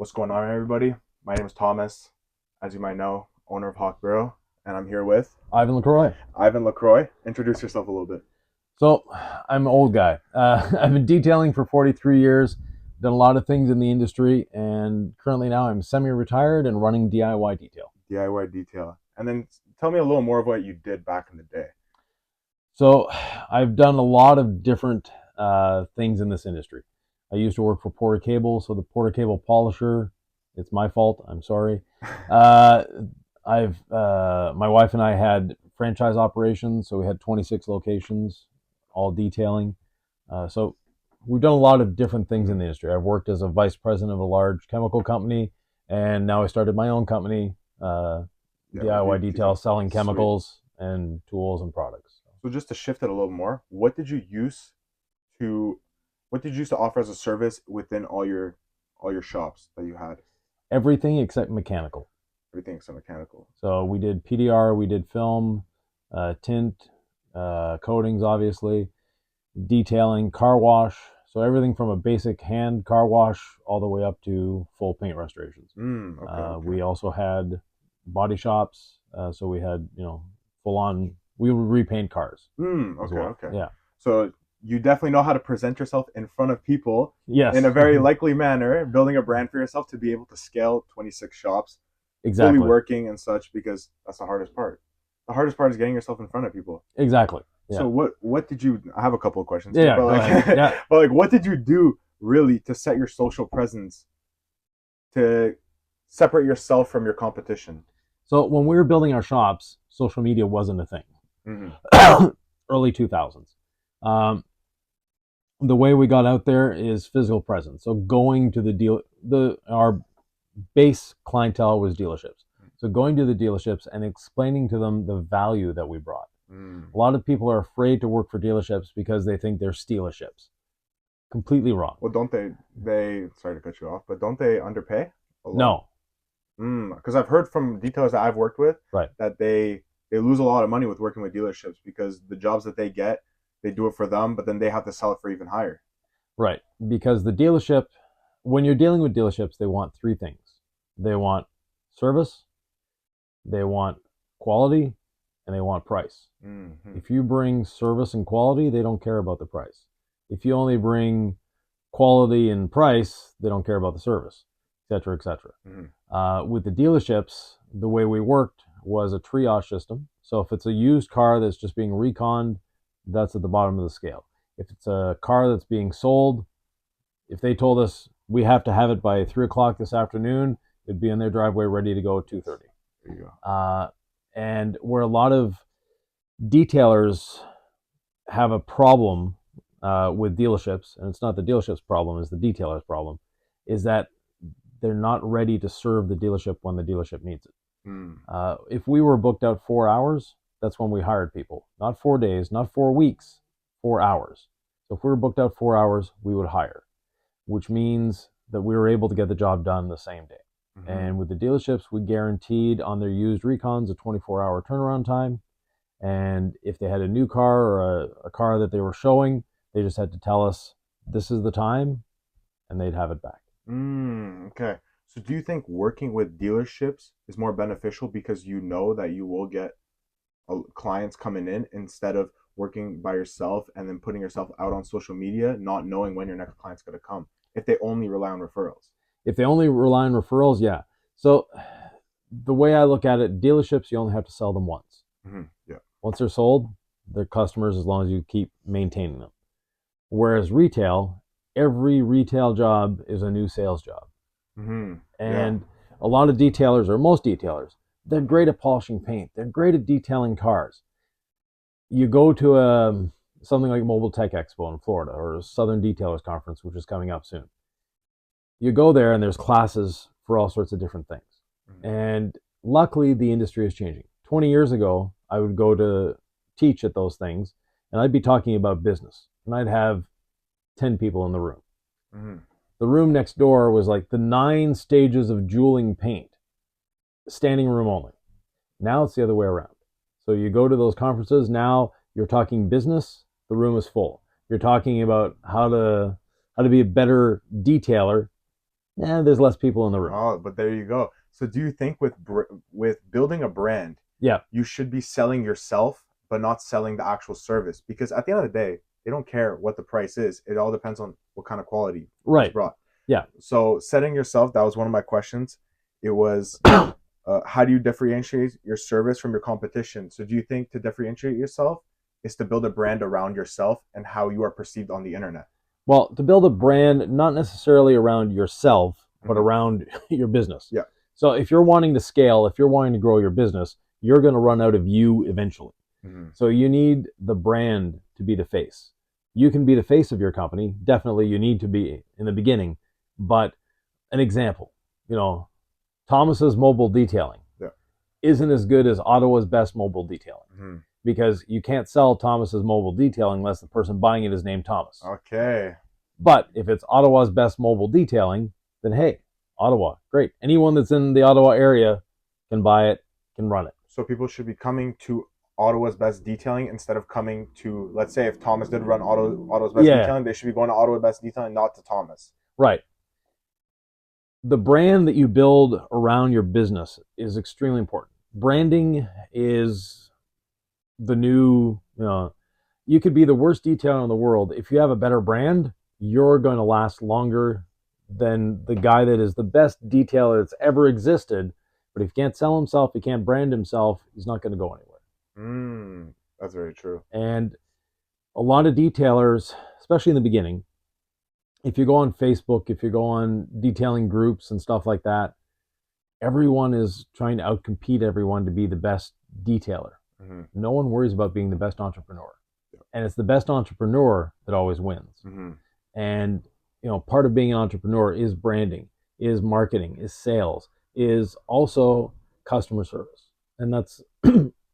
What's going on, everybody? My name is Thomas, as you might know, owner of Hawk Bureau, and I'm here with Yvan Lacroix. Ivan Lacroix. Introduce yourself a little bit. So I'm an old guy. I've been detailing for 43 years, done a lot of things in the industry, and currently now I'm semi-retired and running DIY detail. DIY detail. And then tell me a little more of what you did back in the day. So I've done a lot of different things in this industry. I used to work for Porter Cable, so the Porter Cable polisher. It's my fault. I'm sorry. Uh, my wife and I had franchise operations, so we had 26 locations, all detailing. So we've done a lot of different things in the industry. I've worked as a vice president of a large chemical company, and now I started my own company, DIY detail, selling Sweet. chemicals and tools and products. So just to shift it a little more, to what did you use to offer as a service within all your shops that you had? Everything except mechanical. Everything except mechanical. So we did PDR, we did film, tint, coatings, obviously, detailing, car wash. So everything from a basic hand car wash all the way up to full paint restorations. Okay. We also had body shops. So we had, full on, we would repaint cars as well. Okay. Yeah. So you definitely know how to present yourself in front of people Yes. in a very likely manner, building a brand for yourself to be able to scale 26 shops, Exactly. fully working and such, because that's the hardest part. The hardest part is getting yourself in front of people. Exactly. Yeah. So what did you? I have a couple of questions. Yeah. But Go ahead. Yeah. but what did you do really to set your social presence to separate yourself from your competition? So when we were building our shops, social media wasn't a thing. Mm-hmm. Early 2000s. The way we got out there is physical presence. So going to our base clientele was dealerships. So going to the dealerships and explaining to them the value that we brought. A lot of people are afraid to work for dealerships because they think they're stealerships. Completely wrong. Well, don't they sorry to cut you off, but don't they underpay a lot? No. Because I've heard from detailers that I've worked with, Right, that they lose a lot of money with working with dealerships because the jobs that they get, they do it for them, but then they have to sell it for even higher. right. Because the dealership, when you're dealing with dealerships, they want three things. They want service, they want quality, and they want price. Mm-hmm. If you bring service and quality, they don't care about the price. If you only bring quality and price, they don't care about the service, et cetera, et cetera. Mm-hmm. With the dealerships, the way we worked was a triage system. So if it's a used car that's just being reconned, that's at the bottom of the scale. If it's a car that's being sold, if they told us we have to have it by 3 o'clock this afternoon, it'd be in their driveway ready to go at 2:30. There you go. And where a lot of detailers have a problem with dealerships, and it's not the dealership's problem, it's the detailer's problem, is that they're not ready to serve the dealership when the dealership needs it. If we were booked out 4 hours, that's when we hired people. Not 4 days, not 4 weeks, 4 hours. So if we were booked out 4 hours, we would hire, which means that we were able to get the job done the same day. Mm-hmm. And with the dealerships, we guaranteed on their used recons a 24-hour turnaround time. And if they had a new car or a car that they were showing, they just had to tell us this is the time, and they'd have it back. Okay. So do you think working with dealerships is more beneficial because you know that you will get clients coming in instead of working by yourself and then putting yourself out on social media, not knowing when your next client's going to come, if they only rely on referrals? If they only rely on referrals, yeah. So the way I look at it, dealerships, you only have to sell them once. Mm-hmm. Yeah. Once they're sold, they're customers as long as you keep maintaining them. Whereas retail, every retail job is a new sales job. Mm-hmm. And a lot of detailers, or most detailers, they're great at polishing paint. They're great at detailing cars. You go to something like Mobile Tech Expo in Florida or Southern Detailers Conference, which is coming up soon. You go there and there's classes for all sorts of different things. Mm-hmm. And luckily, the industry is changing. 20 years ago, I would go to teach at those things, and I'd be talking about business, and I'd have 10 people in the room. Mm-hmm. The room next door was like the 9 stages of jeweling paint, standing room only. Now it's the other way around. So you go to those conferences, now you're talking business, the room is full. You're talking about how to be a better detailer, Yeah, there's less people in the room. Oh, but there you go. So do you think with building a brand, Yeah, you should be selling yourself, but not selling the actual service? Because at the end of the day, they don't care what the price is. It all depends on what kind of quality is right. brought. Yeah. So setting yourself, that was one of my questions. It was, how do you differentiate your service from your competition? So do you think to differentiate yourself is to build a brand around yourself and how you are perceived on the internet? Well, to build a brand, not necessarily around yourself, but Mm-hmm. around your business. Yeah. So if you're wanting to scale, if you're wanting to grow your business, you're going to run out of you eventually. Mm-hmm. So you need the brand to be the face. You can be the face of your company. Definitely you need to be in the beginning. But an example, you know, Thomas's mobile detailing Yeah. isn't as good as Ottawa's best mobile detailing Mm-hmm. because you can't sell Thomas's mobile detailing unless the person buying it is named Thomas. Okay. But if it's Ottawa's best mobile detailing, then hey, Ottawa, great. Anyone that's in the Ottawa area can buy it, can run it. So people should be coming to Ottawa's Best Detailing instead of coming to, let's say, if Thomas did run Ottawa's Best Yeah, Detailing, they should be going to Ottawa's Best Detailing, not to Thomas. right. The brand that you build around your business is extremely important. Branding is the new, you could be the worst detailer in the world. If you have a better brand, you're going to last longer than the guy that is the best detailer that's ever existed. But if he can't sell himself, he can't brand himself, he's not going to go anywhere. That's very true. And a lot of detailers, especially in the beginning, if you go on Facebook, if you go on detailing groups and stuff like that, everyone is trying to outcompete everyone to be the best detailer. Mm-hmm. No one worries about being the best entrepreneur. Yeah. And it's the best entrepreneur that always wins. Mm-hmm. And part of being an entrepreneur is branding, is marketing, is sales, is also customer service. And that's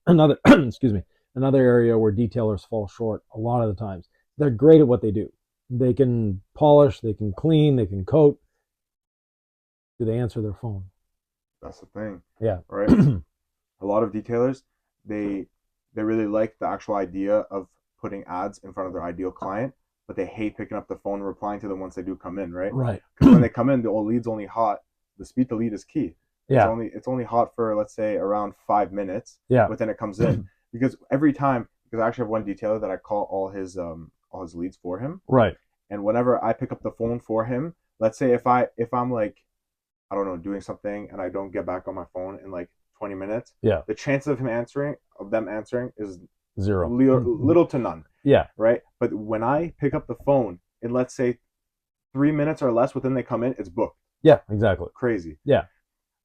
another excuse me, another area where detailers fall short a lot of the times. They're great at what they do. They can polish, they can clean, they can coat. Do they answer their phone? That's the thing, Yeah. right? A lot of detailers, they they really like the actual idea of putting ads in front of their ideal client, but they hate picking up the phone and replying to them once they do come in, right? Right. Because when they come in, the lead's only hot. The speed to lead is key. Yeah. It's only hot for, let's say, around 5 minutes. Yeah. But then it comes in because every time, because I actually have one detailer that I call all his leads for him, Right. and whenever I pick up the phone for him, let's say if I'm like, I don't know, doing something and I don't get back on my phone in like 20 minutes, Yeah. the chance of them answering is Zero. little to none, Yeah. right? But when I pick up the phone in, let's say, 3 minutes or less within they come in, it's booked. Yeah, exactly. Crazy. Yeah.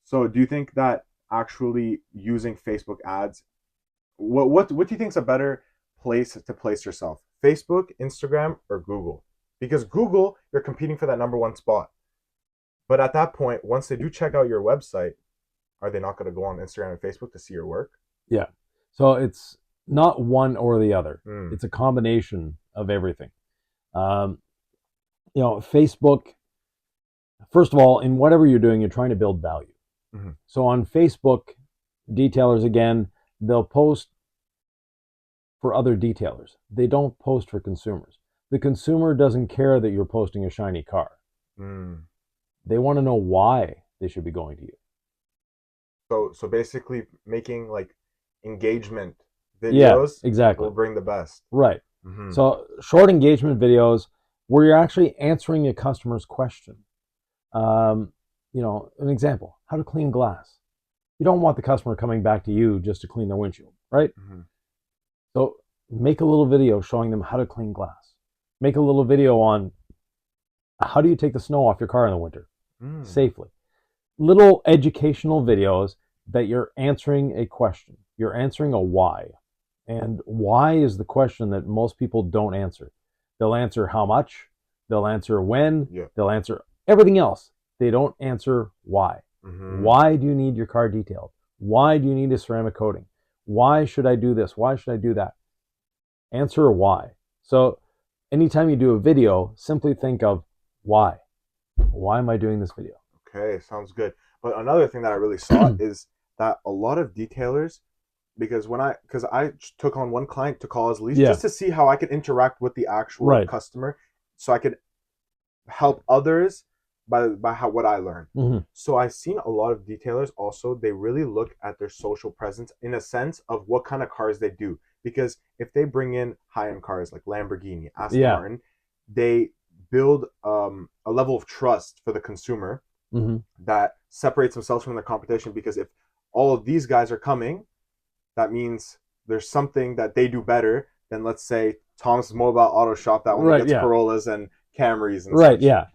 So do you think that actually using Facebook ads, what do you think is a better place to place yourself? Facebook, Instagram, or Google? Because Google, you're competing for that number one spot. But at that point, once they do check out your website, are they not going to go on Instagram and Facebook to see your work? Yeah. So it's not one or the other. Mm. It's a combination of everything. Um, Facebook, first of all, in whatever you're doing, you're trying to build value. Mm-hmm. So on Facebook, detailers, again, they'll post for other detailers. They don't post for consumers. The consumer doesn't care that you're posting a shiny car. Mm. They want to know why they should be going to you. So basically making like engagement Yeah, videos exactly. will bring the best. Right. Mm-hmm. So short engagement videos where you're actually answering a customer's question. An example, how to clean glass. You don't want the customer coming back to you just to clean their windshield, right? Mm-hmm. So make a little video showing them how to clean glass. Make a little video on how do you take the snow off your car in the winter safely. Little educational videos that you're answering a question. You're answering a why. And why is the question that most people don't answer. They'll answer how much, they'll answer when, Yeah. they'll answer everything else. They don't answer why. Mm-hmm. Why do you need your car detailed? Why do you need a ceramic coating? Why should I do this? Why should I do that? Answer a why. So anytime you do a video, simply think of why. Why am I doing this video? Okay, sounds good. But another thing that I really saw is that a lot of detailers, because I took on one client to call his leads just to see how I could interact with the actual customer, so I could help others by how what I learned. Mm-hmm. So I've seen a lot of detailers also, they really look at their social presence in a sense of what kind of cars they do. Because if they bring in high-end cars like Lamborghini, Aston Yeah. Martin, they build a level of trust for the consumer Mm-hmm. that separates themselves from the competition. Because if all of these guys are coming, that means there's something that they do better than, let's say, Tom's Mobile Auto Shop that only Right. gets Yeah. Corollas and Camrys and Right. such. Yeah.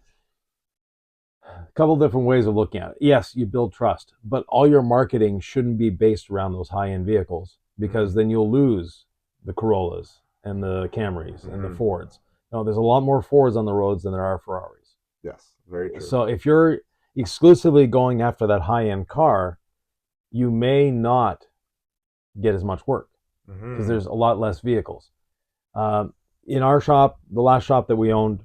A couple different ways of looking at it. Yes, you build trust, but all your marketing shouldn't be based around those high-end vehicles, because then you'll lose the Corollas and the Camrys and the Fords. No, there's a lot more Fords on the roads than there are Ferraris. Yes, very true. So if you're exclusively going after that high-end car, you may not get as much work because there's a lot less vehicles. In our shop, the last shop that we owned,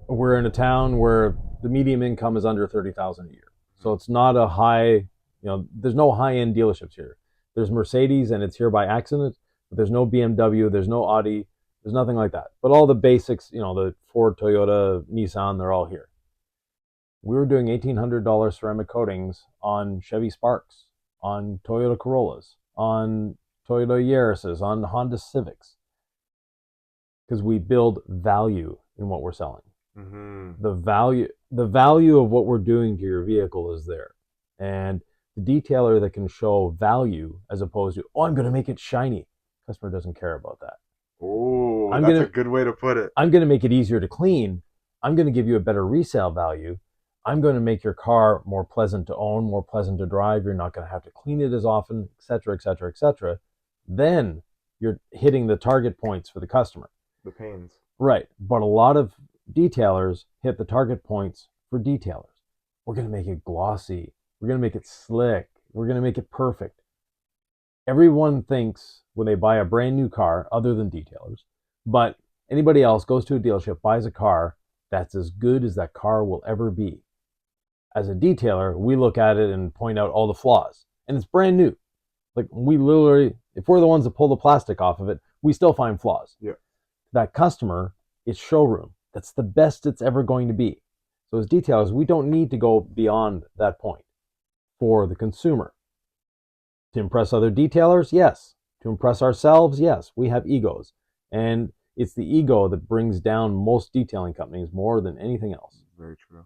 we're in a town where the medium income is under 30,000 a year. So it's not a high, there's no high-end dealerships here. There's Mercedes, and it's here by accident, but there's no BMW, there's no Audi, there's nothing like that. But all the basics, the Ford, Toyota, Nissan, they're all here. We were doing $1,800 ceramic coatings on Chevy Sparks, on Toyota Corollas, on Toyota Yaris's, on Honda Civics, because we build value in what we're selling. The value of what we're doing to your vehicle is there, and the detailer that can show value as opposed to, I'm going to make it shiny. Customer doesn't care about that. Oh, that's a good way to put it. I'm going to make it easier to clean. I'm going to give you a better resale value. I'm going to make your car more pleasant to own, more pleasant to drive. You're not going to have to clean it as often, etc., etc., etc. Then you're hitting the target points for the customer. The pains. Right. But a lot of detailers hit the target points for detailers. We're going to make it glossy. We're going to make it slick. We're going to make it perfect. Everyone thinks when they buy a brand new car, other than detailers, but anybody else goes to a dealership, buys a car that's as good as that car will ever be. As a detailer, we look at it and point out all the flaws. And it's brand new. Like, we literally, if we're the ones that pull the plastic off of it, we still find flaws. Yeah. That customer, it's showroom. That's the best it's ever going to be. So as detailers, we don't need to go beyond that point for the consumer. To impress other detailers, yes. To impress ourselves, yes. We have egos. And it's the ego that brings down most detailing companies more than anything else. Very true.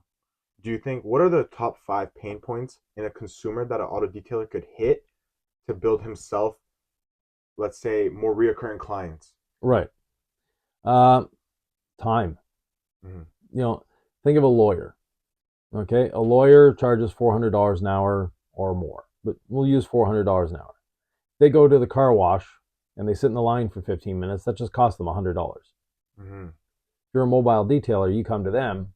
Do you think, what are the top 5 pain points in a consumer that an auto detailer could hit to build himself, let's say, more reoccurring clients? Right. Time. Think of a lawyer. Okay, a lawyer charges $400 an hour or more, but we'll use $400 an hour. They go to the car wash and they sit in the line for 15 minutes. That just costs them $100. If you're a mobile detailer, you come to them,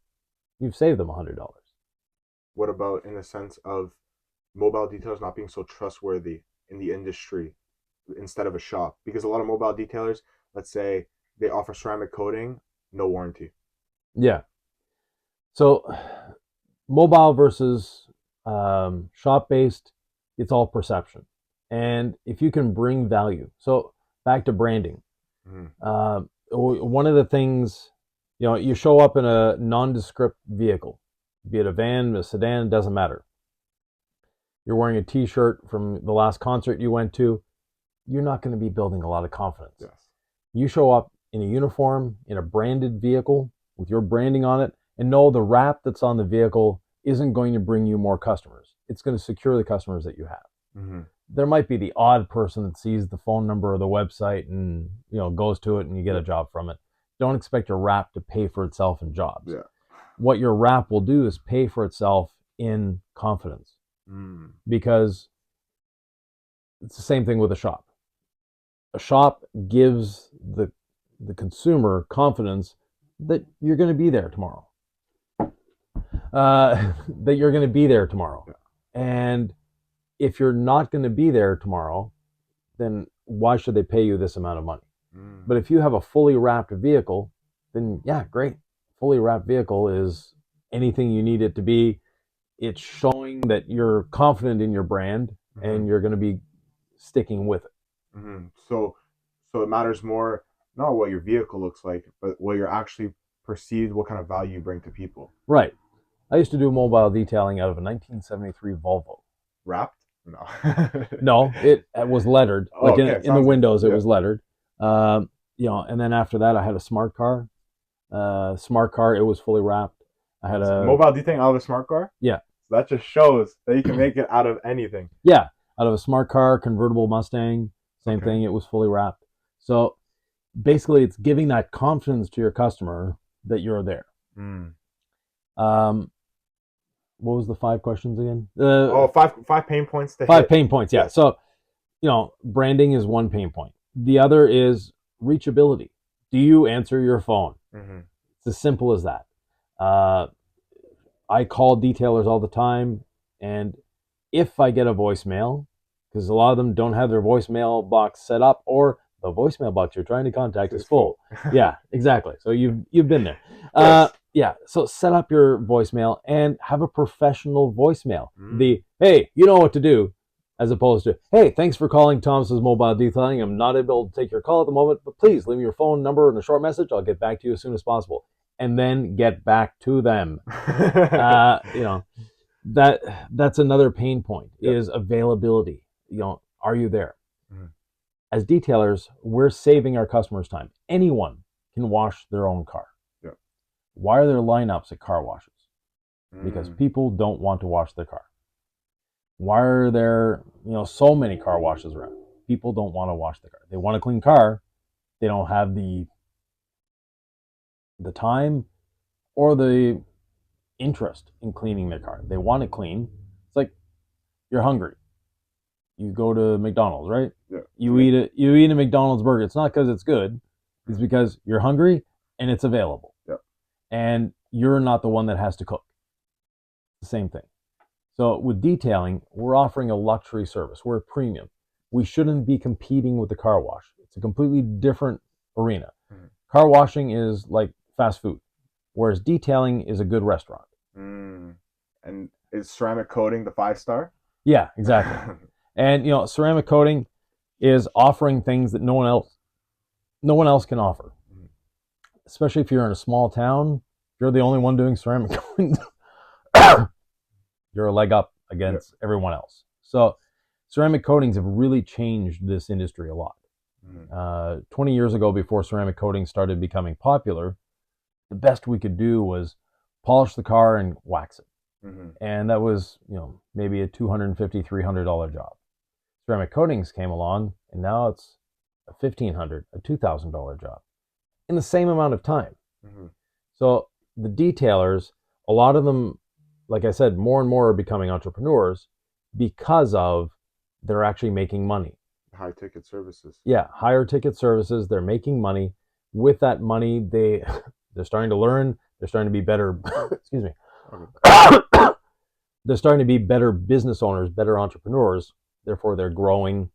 you've saved them $100. What about in the sense of mobile detailers not being so trustworthy in the industry instead of a shop? Because a lot of mobile detailers, let's say, they offer ceramic coating, no warranty. Yeah. So mobile versus shop-based, it's all perception. And if you can bring value. So back to branding. One of the things, you show up in a nondescript vehicle, be it a van, a sedan, doesn't matter. You're wearing a t-shirt from the last concert you went to, you're not going to be building a lot of confidence. Yes. You show up in a uniform, in a branded vehicle with your branding on it, and know the wrap that's on the vehicle isn't going to bring you more customers. It's going to secure the customers that you have. There might be the odd person that sees the phone number or the website and goes to it and you get a job from it. Don't expect your wrap to pay for itself in jobs. Yeah. What your wrap will do is pay for itself in confidence. Because it's the same thing with a shop. A shop gives the consumer confidence that you're going to be there tomorrow. Yeah. And if you're not going to be there tomorrow, then why should they pay you this amount of money? But if you have a fully wrapped vehicle, then yeah, great. Fully wrapped vehicle is anything you need it to be. It's showing that you're confident in your brand and you're going to be sticking with it. So it matters more not what your vehicle looks like, but what you're actually perceives what kind of value you bring to people. Right. I used to do mobile detailing out of a 1973 Volvo. Wrapped? No. No, it was lettered. Oh, Like okay. in the Sounds good. windows, it Yeah. was lettered. And then after that, I had a smart car. Smart car, it was fully wrapped. I had So a mobile detailing out of a smart car? yeah, So that just shows that you can make it out of anything. yeah, out of a smart car, convertible Mustang, same Okay. thing. It was fully wrapped. So basically, it's giving that confidence to your customer that you're there. Mm. Um, what was the 5 questions again? Oh, five pain points to Five hit. pain points. Yeah. Yeah. So branding is one pain point. The other is reachability. Do you answer your phone? Mm-hmm. It's as simple as that. Uh, I call detailers all the time, and if I get a voicemail, because a lot of them don't have their voicemail box set up, or the voicemail box you're trying to contact is It's full. full. Yeah, exactly. So you've been there. Of course. Yeah. So set up your voicemail and have a professional voicemail. Mm. The hey, you know what to do, as opposed to hey, thanks for calling Thomas's Mobile Detailing. I'm not able to take your call at the moment, but please leave me your phone number and a short message. I'll get back to you as soon as possible, and then get back to them. Uh, you know that that's another pain point Yep. is availability. Are you there? Mhm. As detailers, we're saving our customers time. Anyone can wash their own car. Yep. Why are there lineups at car washes? Because Mm. people don't want to wash their car. Why are there so many car washes around? People don't want to wash their car. They want a clean car. They don't have the time or the interest in cleaning their car. They want it clean. It's like you're hungry. You go to McDonald's, right? Yeah. You eat a McDonald's burger. It's not because it's good. It's because you're hungry and it's available. Yeah. And you're not the one that has to cook. The same thing. So with detailing, we're offering a luxury service. We're a premium. We shouldn't be competing with the car wash. It's a completely different arena. Mm. Car washing is like fast food, whereas detailing is a good restaurant. Mm. And is ceramic coating the 5-star? Yeah, exactly. And ceramic coating is offering things that no one else can offer. Especially if you're in a small town, you're the only one doing ceramic coating. You're a leg up against everyone else. So ceramic coatings have really changed this industry a lot. 20 years ago, before ceramic coating started becoming popular, the best we could do was polish the car and wax it. Mm-hmm. And that was, maybe a $250, $300 job. Ceramic coatings came along, and now it's a $1,500, a $2,000 job in the same amount of time. Mm-hmm. So the detailers, a lot of them, like I said, more and more are becoming entrepreneurs because of they're actually making money. High ticket services. Yeah, higher ticket services. They're making money. With that money, they're starting to learn. They're starting to be better. Excuse me. Okay. They're starting to be better business owners, better entrepreneurs. Therefore, they're growing.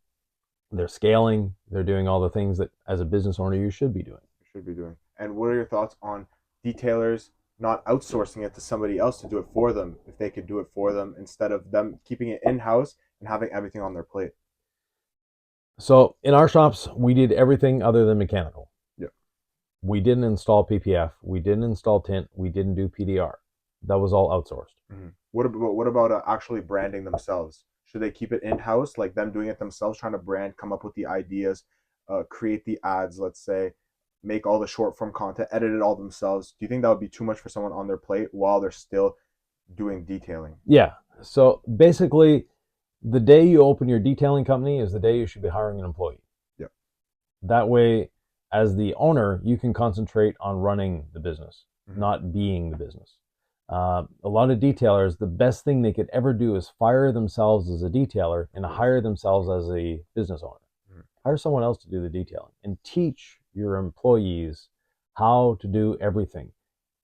They're scaling. They're doing all the things that, as a business owner, you should be doing. And what are your thoughts on detailers not outsourcing it to somebody else to do it for them if they could do it for them instead of them keeping it in-house and having everything on their plate? So in our shops, we did everything other than mechanical. Yeah. We didn't install PPF. We didn't install tint. We didn't do PDR. That was all outsourced. Mm-hmm. What about actually branding themselves? Should they keep it in-house, like them doing it themselves, trying to brand, come up with the ideas, create the ads, let's say, make all the short form content, edit it all themselves? Do you think that would be too much for someone on their plate while they're still doing detailing? Yeah. So basically, the day you open your detailing company is the day you should be hiring an employee. Yep. That way, as the owner, you can concentrate on running the business, not being the business. A lot of detailers, the best thing they could ever do is fire themselves as a detailer and hire themselves as a business owner. Hire someone else to do the detailing and teach your employees how to do everything.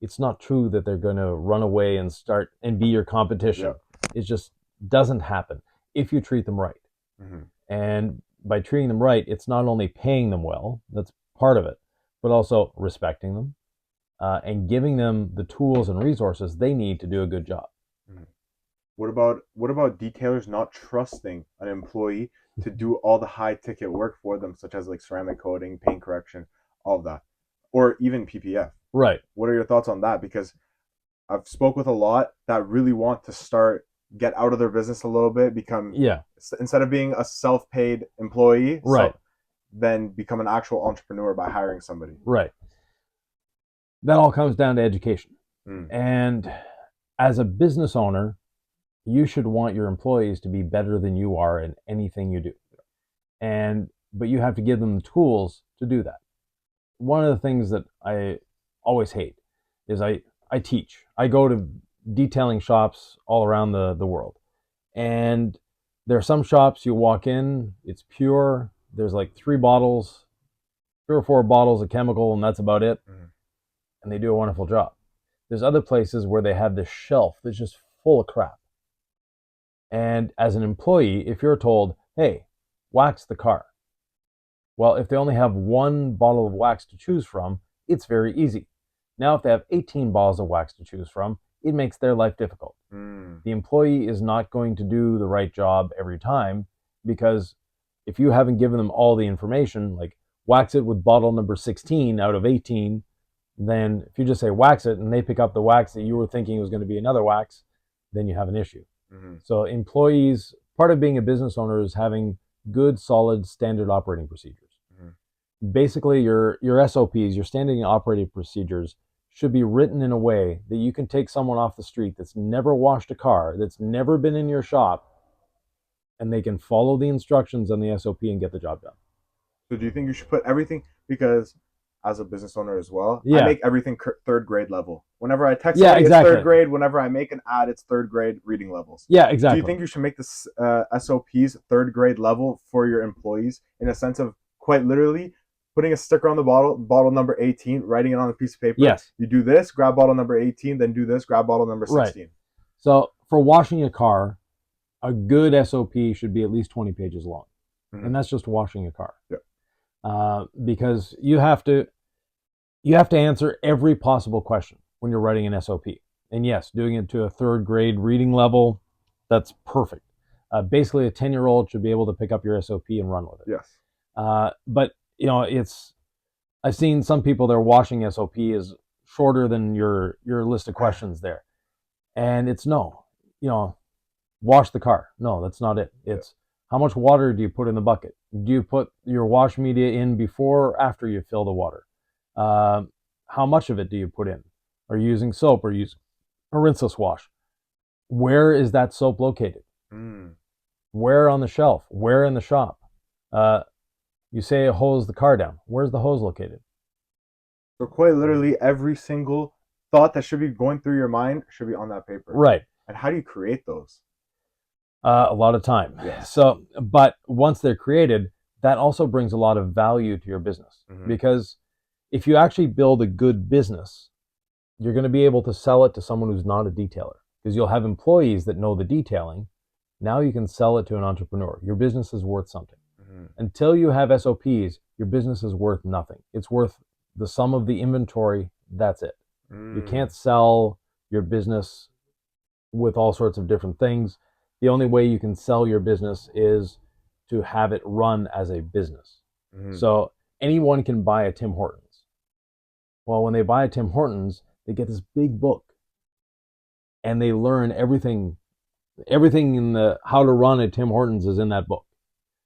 It's not true that they're going to run away and start and be your competition. Yeah. It just doesn't happen if you treat them right. Mm-hmm. And by treating them right, it's not only paying them well, that's part of it, but also respecting them and giving them the tools and resources they need to do a good job. Mm-hmm. What about detailers not trusting an employee to do all the high ticket work for them, such as like ceramic coating, paint correction, all of that, or even PPF? Right. What are your thoughts on that? Because I've spoke with a lot that really want to start get out of their business a little bit, become Yeah. instead of being a self-paid employee, Right. then become an actual entrepreneur by hiring somebody. Right. That all comes down to education. Mm. And as a business owner, you should want your employees to be better than you are in anything you do. But you have to give them the tools to do that. One of the things that I always hate is I teach. I go to detailing shops all around the world. And there are some shops you walk in, it's pure. There's like 3 bottles, 3 or 4 bottles of chemical, and that's about it. Mm. And they do a wonderful job. There's other places where they have this shelf that's just full of crap. And as an employee, if you're told, hey, wax the car, well, if they only have 1 bottle of wax to choose from, it's very easy. Now, if they have 18 bottles of wax to choose from, it makes their life difficult. Mm. The employee is not going to do the right job every time, because if you haven't given them all the information, like wax it with bottle number 16 out of 18, then if you just say wax it and they pick up the wax that you were thinking was going to be another wax, then you have an issue. Mm-hmm. So employees, part of being a business owner is having good, solid, standard operating procedures. Mm-hmm. Basically, your SOPs, your standing operating procedures, should be written in a way that you can take someone off the street that's never washed a car, that's never been in your shop, and they can follow the instructions on the SOP and get the job done. So do you think you should put everything, because as a business owner as well, I Yeah. make everything third grade level. Whenever I text Yeah, somebody, exactly. it's third grade. Whenever I make an ad, it's third grade reading levels. Yeah, Do exactly. you think you should make this SOPs third grade level for your employees, in a sense of quite literally putting a sticker on the bottle number 18, writing it on a piece of paper? Yes. You do this, grab bottle number 18, then do this, grab bottle number 16. Right. So for washing a car, a good SOP should be at least 20 pages long. Mm-hmm. And that's just washing a car. Yeah. Because you have to answer every possible question when you're writing an SOP. And yes, doing it to a third grade reading level, that's perfect. Basically, a 10-year-old should be able to pick up your SOP and run with it. Yes. But I've seen some people, their washing SOP is shorter than your list of questions there. And it's wash the car. No, that's not it. It's how much water do you put in the bucket? Do you put your wash media in before or after you fill the water? How much of it do you put in? Are you using soap or use a rinseless wash? Where is that soap located? Mm. Where on the shelf? Where in the shop? You say hose the car down. Where's the hose located? So quite literally every single thought that should be going through your mind should be on that paper. Right. And how do you create those? A lot of time. Yeah. So, but once they're created, that also brings a lot of value to your business. Mm-hmm. Because if you actually build a good business, you're going to be able to sell it to someone who's not a detailer, because you'll have employees that know the detailing. Now you can sell it to an entrepreneur. Your business is worth something. Mm-hmm. Until you have SOPs, your business is worth nothing. It's worth the sum of the inventory. That's it. You can't sell your business with all sorts of different things. The only way you can sell your business is to have it run as a business. Mm-hmm. So anyone can buy a Tim Hortons. Well, when they buy a Tim Hortons, they get this big book and they learn everything in the how to run a Tim Hortons is in that book.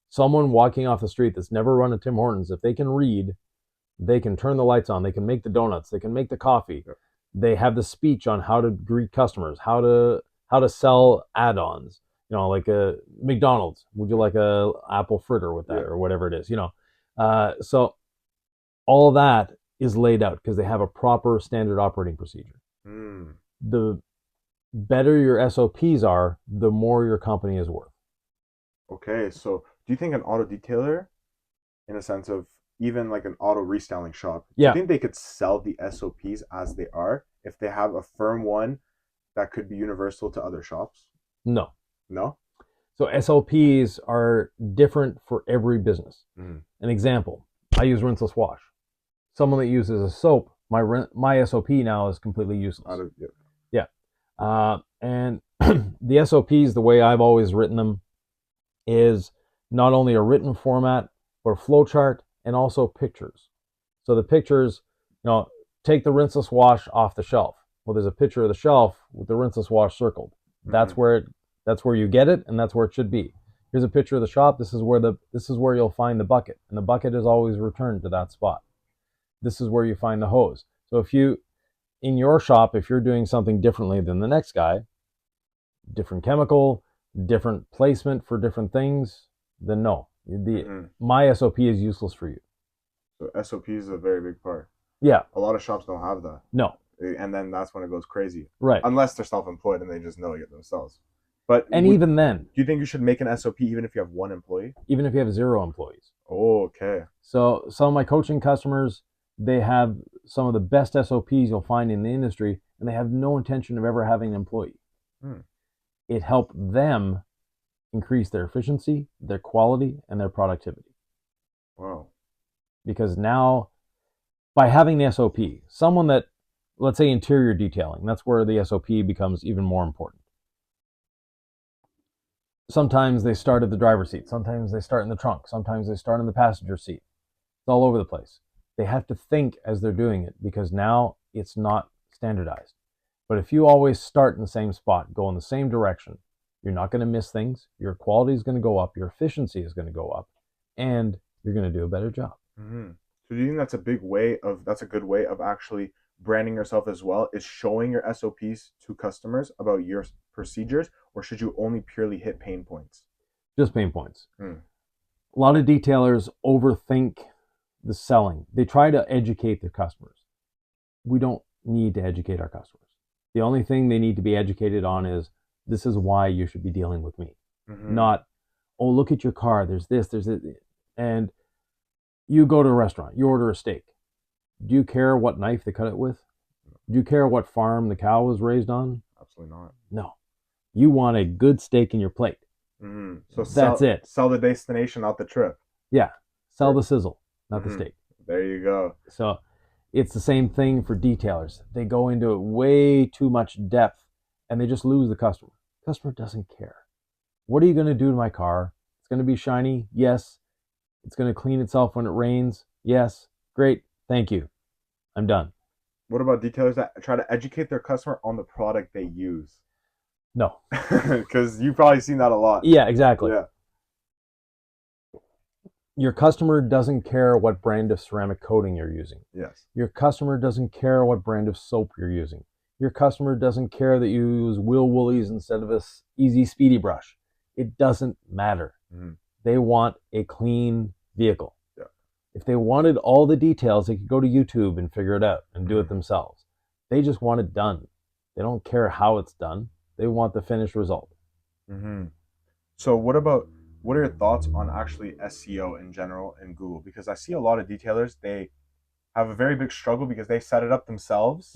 Someone walking off the street that's never run a Tim Hortons, if they can read, they can turn the lights on, they can make the donuts, they can make the coffee. Yep. They have the speech on how to greet customers, how to sell add-ons. Like a McDonald's, would you like a apple fritter with that, or whatever it is, so all of that is laid out because they have a proper standard operating procedure. The better your SOPs are, the more your company is worth. Okay, so do you think an auto detailer, in a sense of even like an auto restyling shop, do you think they could sell the SOPs as they are if they have a firm one that could be universal to other shops? No. So SOPs are different for every business. An example, I use rinseless wash. Someone that uses a soap, my SOP now is completely useless. And the SOPs, the way I've always written them, is not only a written format, but a flow chart and also pictures. So the pictures, take the rinseless wash off the shelf. Well, there's a picture of the shelf with the rinseless wash circled. That's where you get it, and that's where it should be. Here's a picture of the shop. This is where you'll find the bucket, and the bucket is always returned to that spot. This is where you find the hose. So in your shop, if you're doing something differently than the next guy, different chemical, different placement for different things, then no. My SOP is useless for you. So SOP is a very big part. Yeah. A lot of shops don't have that. No. And then that's when it goes crazy. Right. Unless they're self-employed and they just know it themselves. But even then, do you think you should make an SOP even if you have one employee? Even if you have 0 employees. Oh, okay. So some of my coaching customers, they have some of the best SOPs you'll find in the industry, and they have no intention of ever having an employee. It helped them increase their efficiency, their quality, and their productivity. Wow. Because now, by having the SOP, someone that, let's say interior detailing, that's where the SOP becomes even more important. Sometimes they start at the driver's seat. Sometimes they start in the trunk. Sometimes they start in the passenger seat. It's all over the place. They have to think as they're doing it because now it's not standardized. But if you always start in the same spot, go in the same direction, you're not going to miss things. Your quality is going to go up. Your efficiency is going to go up. And you're going to do a better job. Mm-hmm. So do you think that's a good way of actually branding yourself as well, is showing your SOPs to customers about your procedures, or should you only purely hit pain points? Just pain points. A lot of detailers overthink the selling. They try to educate their customers. We don't need to educate our customers. The only thing they need to be educated on is, this is why you should be dealing with me. Not, oh, look at your car, there's this. And you go to a restaurant, you order a steak. Do you care what knife they cut it with? Do you care what farm the cow was raised on? Absolutely not. No. You want a good steak in your plate. So that's it. Sell the destination, not the trip. Yeah. Sell the sizzle, not the steak. There you go. So it's the same thing for detailers. They go into it way too much depth and they just lose the customer. The customer doesn't care. What are you going to do to my car? It's going to be shiny? Yes. It's going to clean itself when it rains? Yes. Great. Thank you. I'm done. What about detailers that try to educate their customer on the product they use? No. Because you've probably seen that a lot. Yeah, exactly. Yeah. Your customer doesn't care what brand of ceramic coating you're using. Yes. Your customer doesn't care what brand of soap you're using. Your customer doesn't care that you use Will Woolies instead of a Easy Speedy brush. It doesn't matter. They want a clean vehicle. Yeah. If they wanted all the details, they could go to YouTube and figure it out and do it themselves. They just want it done. They don't care how it's done. They want the finished result. So what are your thoughts on actually SEO in general in Google? Because I see a lot of detailers, they have a very big struggle because they set it up themselves.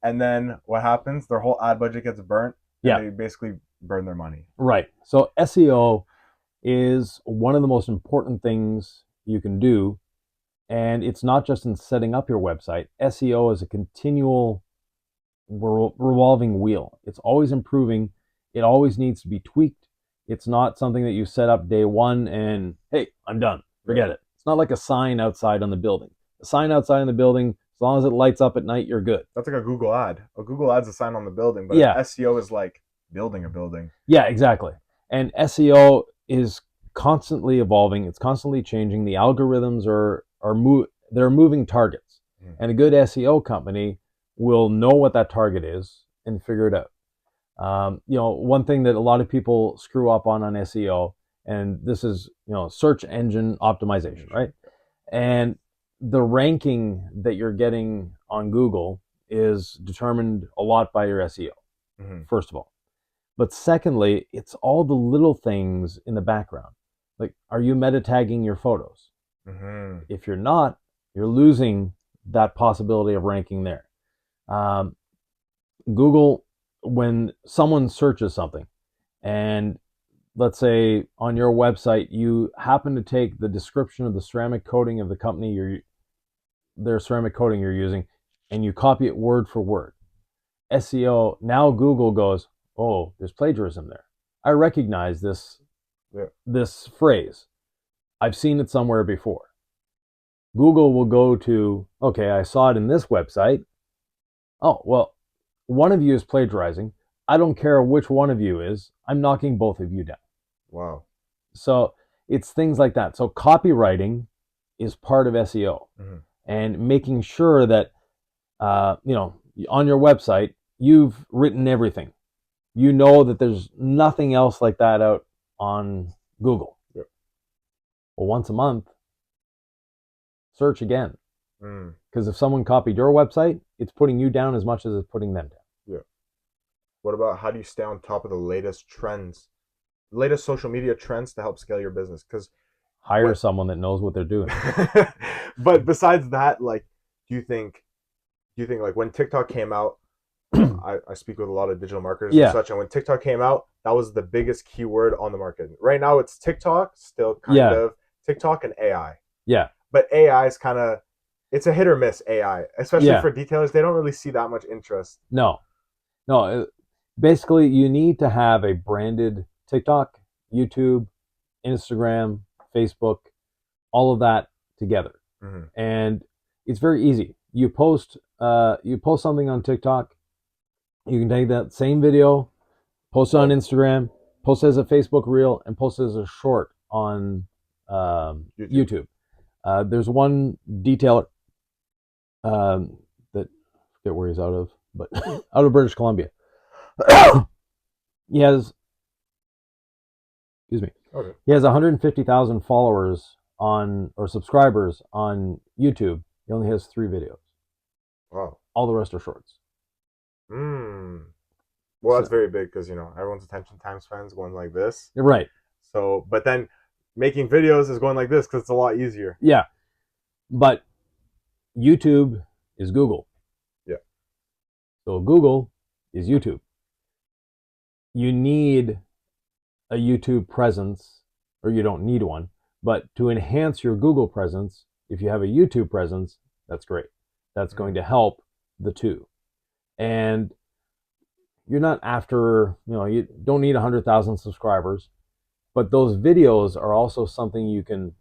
And then what happens? Their whole ad budget gets burnt. And they basically burn their money. Right. So SEO is one of the most important things you can do. And it's not just in setting up your website. SEO is a continual revolving wheel. It's always improving. It always needs to be tweaked. It's not something that you set up day one and, hey, I'm done. Forget it. It's not like a sign outside on the building. A sign outside on the building, as long as it lights up at night, you're good. That's like a Google ad. A Google ad's a sign on the building, but SEO is like building a building. Yeah, exactly. And SEO is constantly evolving. It's constantly changing. The algorithms they're moving targets. And a good SEO company will know what that target is and figure it out. One thing that a lot of people screw up on SEO, and this is, search engine optimization, right? And the ranking that you're getting on Google is determined a lot by your SEO, first of all. But secondly, it's all the little things in the background. Like, are you meta tagging your photos? If you're not, you're losing that possibility of ranking there. Google, when someone searches something, and let's say on your website you happen to take the description of the ceramic coating of the company their ceramic coating you're using, and you copy it word for word. SEO, now Google goes, oh, there's plagiarism there. I recognize this phrase. I've seen it somewhere before. Google will go to, okay, I saw it in this website. Oh, well, one of you is plagiarizing. I don't care which one of you is. I'm knocking both of you down. Wow. So it's things like that. So copywriting is part of SEO, Mm-hmm. and making sure that on your website you've written everything. You know that there's nothing else like that out on Google. Yep. Well, once a month, search again. Mm. Because if someone copied your website, it's putting you down as much as it's putting them down. Yeah. What about how do you stay on top of the latest trends, latest social media trends to help scale your business? Because Hire what? someone that knows what they're doing. But besides that, like, do you think like when TikTok came out, I speak with a lot of digital marketers and Yeah, such, and when TikTok came out, that was the biggest keyword on the market. Right now, it's TikTok, still kind yeah, of TikTok and AI, yeah, but AI is kind of it's a hit or miss. AI, especially yeah. for detailers, they don't really see that much interest. No, no. Basically, you need to have a branded TikTok, YouTube, Instagram, Facebook, all of that together. Mm-hmm. And it's very easy. You post something on TikTok. You can take that same video, post it on Oh, Instagram, post it as a Facebook reel, and post it as a short on YouTube. YouTube. There's one detailer that I forget where he's out of, but out of British Columbia. He has, excuse me, Okay. he has 150,000 followers on or subscribers on YouTube. He only has 3 videos. Wow. All the rest are shorts. Hmm. Well, that's So very big because everyone's attention time span is going like this. you're right. So, but then making videos is going like this because it's a lot easier. Yeah, but YouTube is Google. Yeah. So Google is YouTube. You need a YouTube presence, or you don't need one, but to enhance your Google presence, if you have a YouTube presence, that's great. That's going Mm. to help the two. And you're not after, you don't need 100,000 subscribers, but those videos are also something you can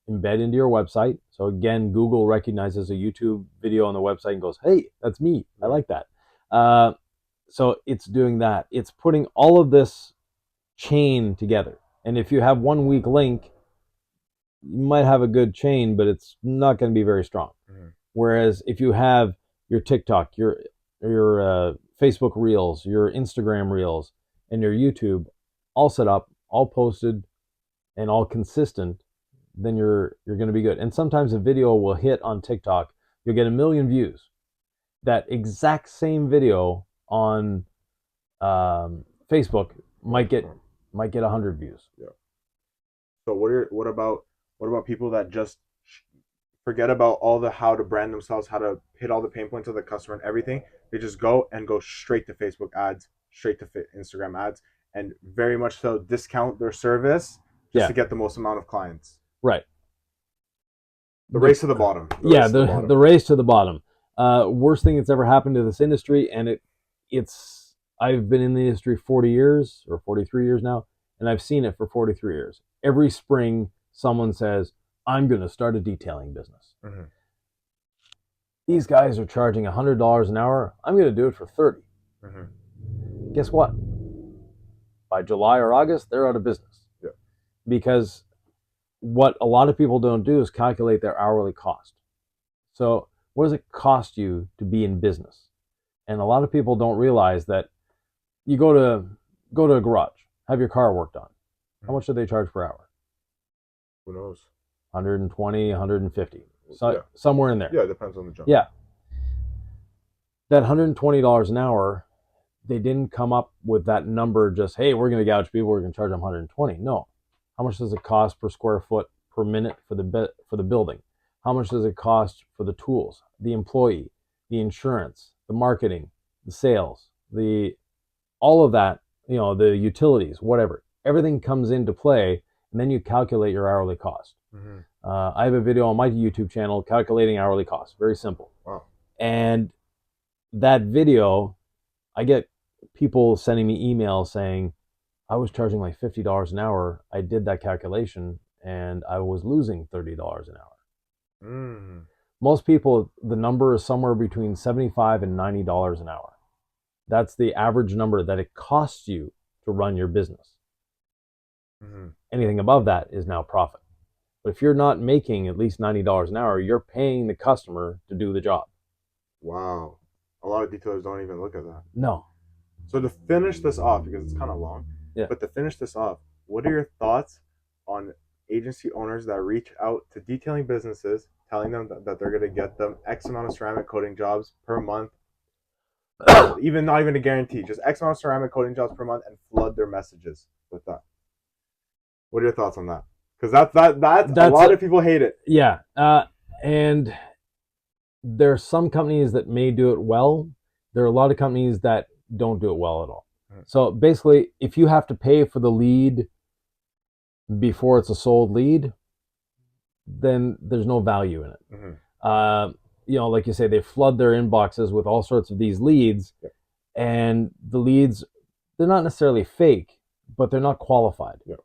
embed into your website. So again, Google recognizes a YouTube video on the website and goes, hey, that's me. I Yeah. like that. Uh, so it's doing that. It's putting all of this chain together. And if you have one weak link, you might have a good chain, but it's not going to be very strong. Mhm. Whereas if you have your TikTok, your Facebook Reels, your Instagram Reels, and your YouTube all set up, all posted, and all consistent, then you're going to be good. And sometimes a video will hit on TikTok, you'll get 1 million views. That exact same video on Facebook might get Well, might get 100 views. yeah. So what about people that just forget about all the how to brand themselves, how to hit all the pain points of the customer and everything? They just go straight to Facebook ads, straight to Instagram ads, and very much so discount their service just Yeah, to get the most amount of clients. right. The The race to the bottom. The yeah, race to the the bottom. race to the bottom. Worst thing that's ever happened to this industry, and it's I've been in the industry 40 years or 43 years now, and I've seen it for 43 years. Every spring, someone says, "I'm going to start a detailing business." Mm-hmm. These guys are charging $100 an hour. I'm going to do it for 30. Mm-hmm. Guess what? By July or August, they're out of business Yeah. because what a lot of people don't do is calculate their hourly cost. So, what does it cost you to be in business? And a lot of people don't realize that you go to a garage, have your car worked on. How Mm-hmm. much do they charge per hour? Who knows? 120, 150. So Yeah. somewhere in there. Yeah, it depends on the job. Yeah. That $120 an hour, they didn't come up with that number just, hey, we're going to gouge people, we're going to charge them 120. No. How much does it cost per square foot per minute for the building? How much does it cost for the tools, the employee, the insurance, the marketing, the sales, the all of that, the utilities, whatever. Everything comes into play, and then you calculate your hourly cost. Mm-hmm. I have a video on my YouTube channel calculating hourly costs. Very simple. Wow. And that video, I get people sending me emails saying, I was charging like $50 an hour. I did that calculation and I was losing $30 an hour. Mm. Most people, the number is somewhere between $75 and $90 an hour. That's the average number that it costs you to run your business. Mm-hmm. Anything above that is now profit. But if you're not making at least $90 an hour, you're paying the customer to do the job. Wow. A lot of detailers don't even look at that. No. So to finish this off, because it's kind of long, Yeah. but to finish this off, what are your thoughts on agency owners that reach out to detailing businesses, telling them that they're going to get them X amount of ceramic coating jobs per month, even not even a guarantee, just X amount of ceramic coating jobs per month, and flood their messages with that? What are your thoughts on that? Because that's a lot of people hate it. Yeah. And there are some companies that may do it well. There are a lot of companies that don't do it well at all. So basically, if you have to pay for the lead before it's a sold lead, then there's no value in it. Mm-hmm. Like you say, they flood their inboxes with all sorts of these leads, Yep. and the leads, they're not necessarily fake, but they're not qualified. Yep.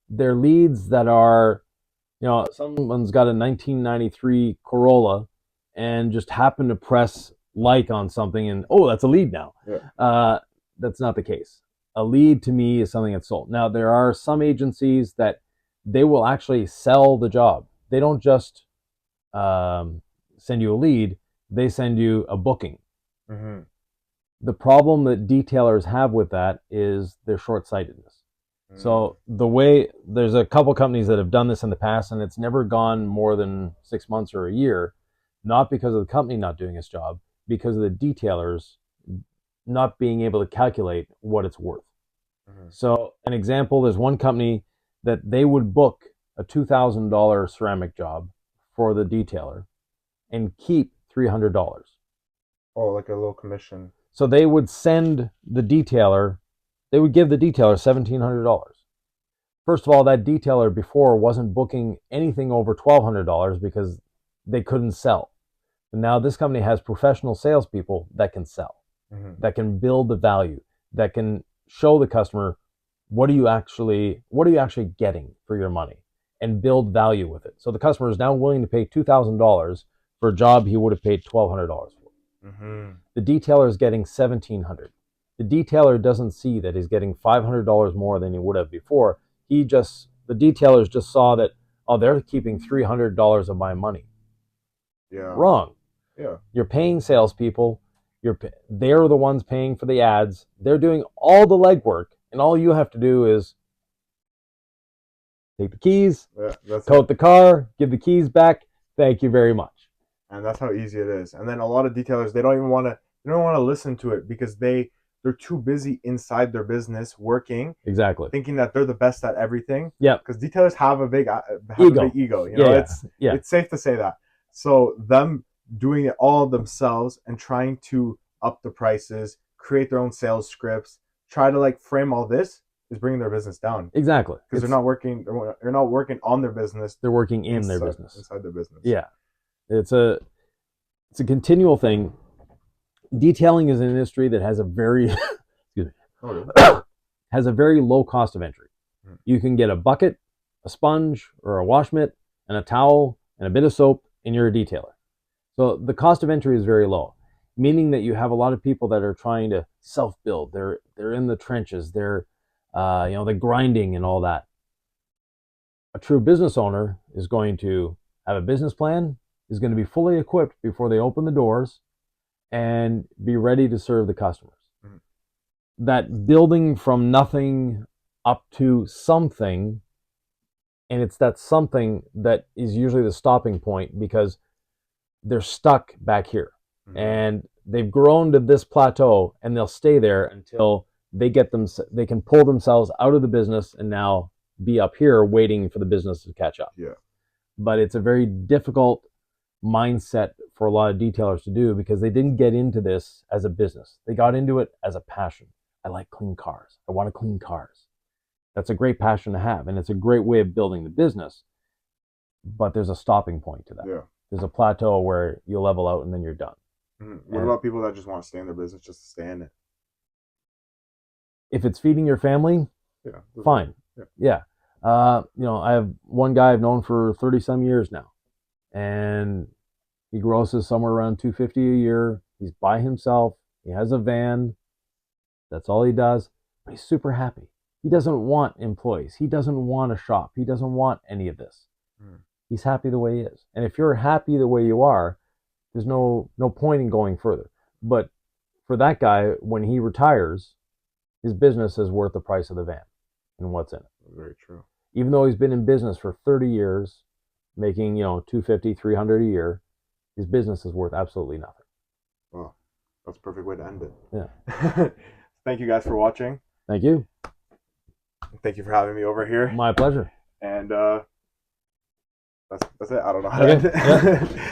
They're leads that are, someone's got a 1993 Corolla and just happened to press like on something and, oh, that's a lead now. Yeah. That's not the case. A lead to me is something that's sold. Now, there are some agencies that they will actually sell the job. They don't just send you a lead, they send you a booking. Mm-hmm. The problem that detailers have with that is their short-sightedness. So there's a couple companies that have done this in the past, and it's never gone more than 6 months or a year, not because of the company not doing its job, because of the detailers not being able to calculate what it's worth. Mm-hmm. So an example, there's one company that they would book a $2,000 ceramic job for the detailer and keep $300. Oh, like a little commission. So they would send the detailer, they would give the detailer $1,700. First of all, that detailer before wasn't booking anything over $1,200 because they couldn't sell. And now this company has professional salespeople that can sell, that can build the value, that can show the customer what are you actually getting for your money, and build value with it. So the customer is now willing to pay $2,000 for a job he would have paid $1,200 for. Mm-hmm. The detailer is getting $1,700. The detailer doesn't see that he's getting $500 more than he would have before. The detailers just saw that, oh, they're keeping $300 of my money. Yeah. Wrong. Yeah. You're paying salespeople. They're the ones paying for the ads. They're doing all the legwork, and all you have to do is take the keys, coat the car, give the keys back. Thank you very much. And that's how easy it is. And then a lot of detailers, they don't want to listen to it because they're too busy inside their business working, exactly, thinking that they're the best at everything. Yeah, because detailers have a big ego. It's safe to say that. So them doing it all themselves and trying to up the prices, create their own sales scripts, try to frame all this is bringing their business down. Exactly, because they're not working on their business. They're working in their business, inside their business. Yeah, it's a continual thing. Detailing is an industry that has a very has a very low cost of entry. You can get a bucket, a sponge, or a wash mitt, and a towel, and a bit of soap, and you're a detailer. So the cost of entry is very low, meaning that you have a lot of people that are trying to self-build. They're in the trenches. They're the grinding and all that. A true business owner is going to have a business plan, is going to be fully equipped before they open the doors, and be ready to serve the customers. Mm-hmm. That building from nothing up to something, and it's that something that is usually the stopping point because they're stuck back here. Mm-hmm. And they've grown to this plateau, and they'll stay there until they can pull themselves out of the business and now be up here waiting for the business to catch up. Yeah. But it's a very difficult mindset for a lot of detailers to do because they didn't get into this as a business. They got into it as a passion. I like clean cars. I want to clean cars. That's a great passion to have, and it's a great way of building the business. But there's a stopping point to that. Yeah. There's a plateau where you'll level out and then you're done. Mm-hmm. What about people that just want to stay in their business just to stay in it? If it's feeding your family, fine. Yeah. I have one guy I've known for 30 some years now. and he grosses somewhere around 250 a year. He's by himself. He has a van. That's all he does. But he's super happy. He doesn't want employees. He doesn't want a shop. He doesn't want any of this. He's happy the way he is. And if you're happy the way you are, there's no point in going further. But for that guy, when he retires, his business is worth the price of the van and what's in it. Very true. Even though he's been in business for 30 years, making 250, 300 a year, his business is worth absolutely nothing. Well, that's a perfect way to end it. Yeah. Thank you guys for watching. Thank you. Thank you for having me over here. My pleasure. And that's it. I don't know how to Okay. end it. Yeah.